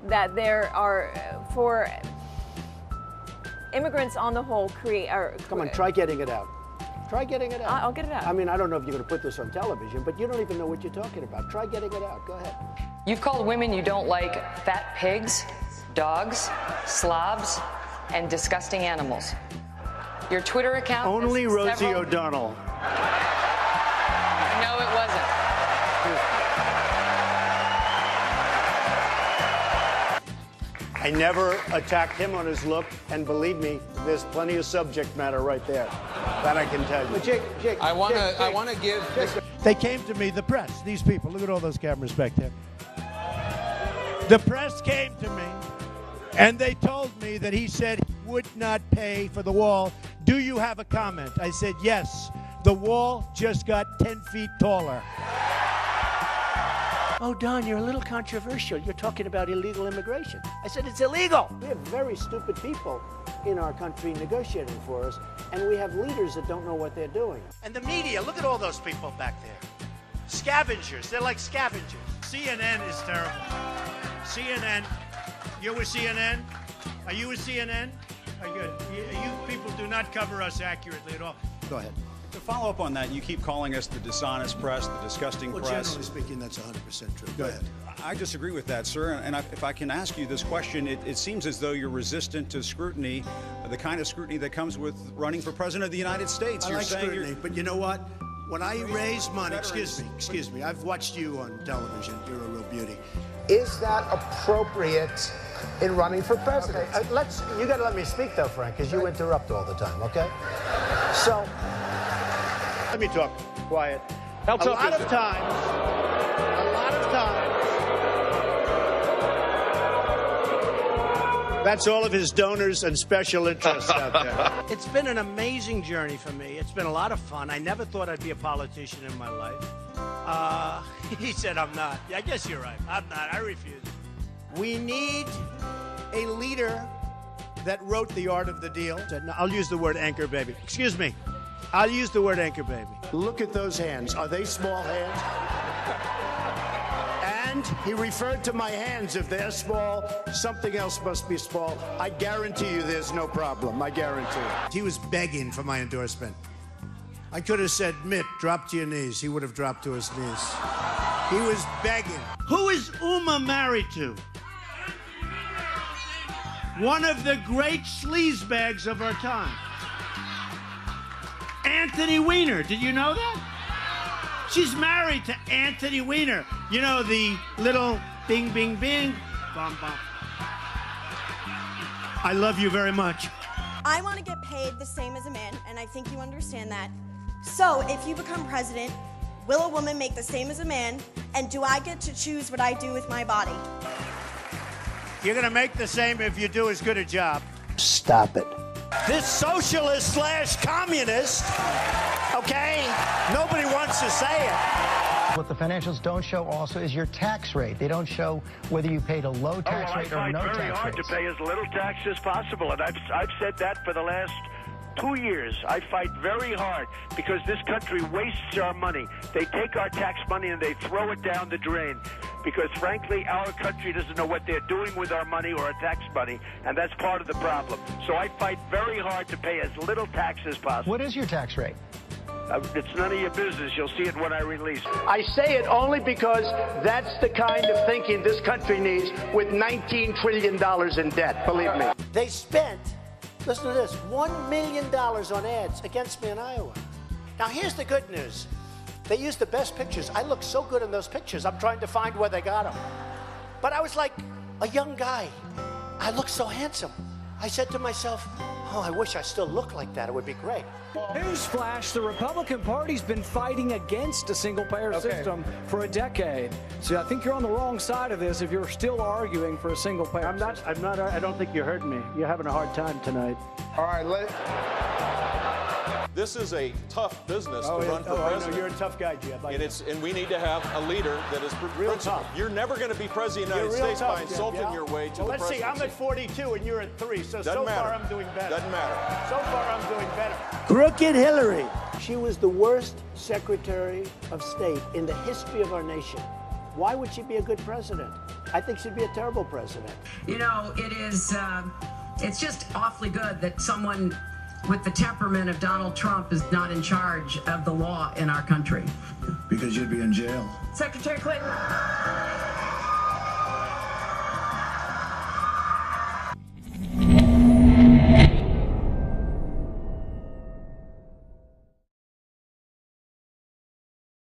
that there are, for immigrants on the whole, Come on, try getting it out. Try getting it out. I'll get it out. I mean, I don't know if you're going to put this on television, but you don't even know what you're talking about. Try getting it out. Go ahead. You've called women you don't like fat pigs, dogs, slobs, and disgusting animals. Your Twitter account... Only Rosie O'Donnell. No, it wasn't. I never attacked him on his look, and believe me, there's plenty of subject matter right there. That I can tell you. But Jake, I want to give... They came to me, the press, these people. Look at all those cameras back there. The press came to me, and they told me that he said he would not pay for the wall. Do you have a comment? I said, yes. The wall just got 10 feet taller. Oh, Don, you're a little controversial. You're talking about illegal immigration. I said it's illegal. We have very stupid people in our country negotiating for us, and we have leaders that don't know what they're doing. And the media, look at all those people back there. Scavengers, they're like scavengers. CNN is terrible. CNN, you're with CNN? Are you with CNN? Are you good? You people do not cover us accurately at all. Go ahead. To follow up on that, you keep calling us the dishonest press, the disgusting press. Generally speaking, that's 100% true. Go ahead. I disagree with that, sir. And if I can ask you this question, it seems as though you're resistant to scrutiny, the kind of scrutiny that comes with running for president of the United States. I like scrutiny, but you know what? When I raise money, excuse me, I've watched you on television. You're a real beauty. Is that appropriate in running for president? Okay, you got to let me speak, though, Frank, because you interrupt all the time, okay? So... Let me talk. Quiet. A lot of times, that's all of his donors and special interests out there. It's been an amazing journey for me. It's been a lot of fun. I never thought I'd be a politician in my life. He said I'm not. Yeah, I guess you're right. I'm not. I refuse. We need a leader that wrote The Art of the Deal. I'll use the word anchor baby. Excuse me. I'll use the word anchor baby. Look at those hands. Are they small hands? And he referred to my hands. If they're small, something else must be small. I guarantee you there's no problem. I guarantee it. He was begging for my endorsement. I could have said, Mitt, drop to your knees. He would have dropped to his knees. He was begging. Who is Uma married to? One of the great sleazebags of our time. Anthony Weiner. Did you know that? She's married to Anthony Weiner. You know, the little bing, bing, bing, bum, bum. I love you very much. I want to get paid the same as a man, and I think you understand that. So, if you become president, will a woman make the same as a man, and do I get to choose what I do with my body? You're going to make the same if you do as good a job. Stop it. This socialist / communist, okay? Nobody wants to say it. What the financials don't show also is your tax rate. They don't show whether you paid a low tax rate or no tax rate. I fight very hard to pay as little tax as possible, and I've said that for the last 2 years. I fight very hard because this country wastes our money. They take our tax money and they throw it down the drain because, frankly, our country doesn't know what they're doing with our money or our tax money, and that's part of the problem. So I fight very hard to pay as little tax as possible. What is your tax rate? It's none of your business. You'll see it when I release it. I say it only because that's the kind of thinking this country needs with $19 trillion in debt, believe me. They spent, listen to this, $1 million on ads against me in Iowa. Now, here's the good news. They used the best pictures. I look so good in those pictures. I'm trying to find where they got them. But I was like a young guy. I looked so handsome. I said to myself, oh, I wish I still looked like that. It would be great. Newsflash, the Republican Party's been fighting against a single-payer system for a decade. So I think you're on the wrong side of this if you're still arguing for a single-payer system. I don't think you heard me. You're having a hard time tonight. All right, This is a tough business to run for president. I know. You're a tough guy, Jeb. And we need to have a leader that is real tough. You're never going to be president of the United States by insulting your way to the presidency. Let's see. I'm at 42 and you're at 3. So far I'm doing better. Doesn't matter. So far I'm doing better. Crooked Hillary. She was the worst Secretary of State in the history of our nation. Why would she be a good president? I think she'd be a terrible president. You know, it is, it's just awfully good that someone with the temperament of Donald Trump is not in charge of the law in our country. Because you'd be in jail. Secretary Clinton.